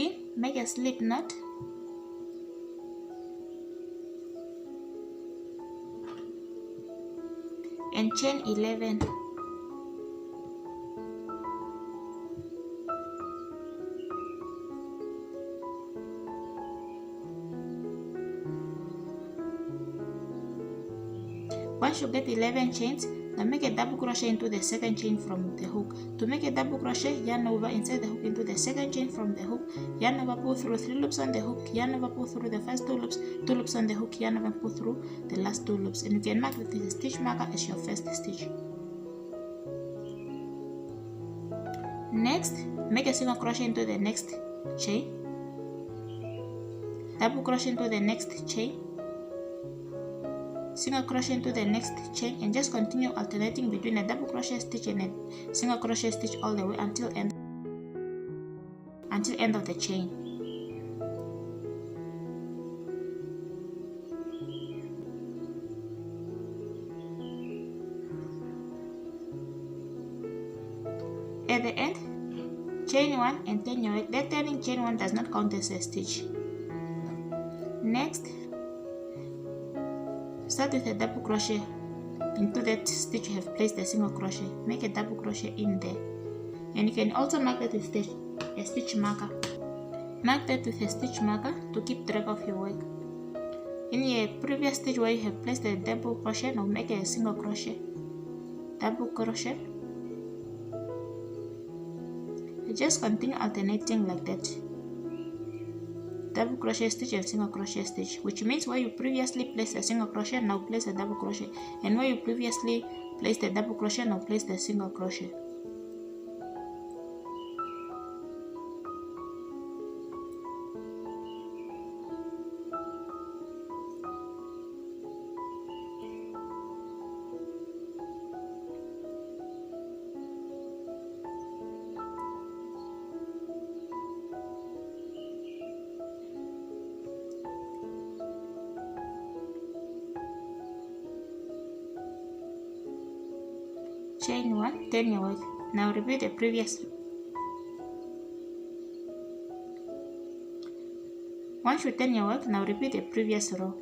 Again, make a slip knot and chain 11. Once you get 11 chains, now make a double crochet into the second chain from the hook. To make a double crochet, yarn over, insert the hook into the second chain from the hook, yarn over, pull through 3 loops on the hook, yarn over, pull through the first 2 loops on the hook, yarn over, pull through the last 2 loops, and you can mark with the stitch marker as your first stitch. Next, make a single crochet into the next chain, double crochet into the next chain, single crochet into the next chain, and just continue alternating between a double crochet stitch and a single crochet stitch all the way until end of the chain. At the end, chain 1 and turn your work. That turning chain 1 does not count as a stitch. Next, start with a double crochet into that stitch you have placed a single crochet. Make a double crochet in there, and you can also mark that with a stitch marker. Mark that with a stitch marker to keep track of your work. In your previous stitch where you have placed a double crochet, now make a single crochet, double crochet. You just continue alternating like that. Double crochet stitch and single crochet stitch, which means where you previously placed a single crochet, now place a double crochet, and where you previously placed a double crochet, now place the single crochet. Chain 1, turn your work. Now repeat the previous. Once you turn your work, now repeat the previous row.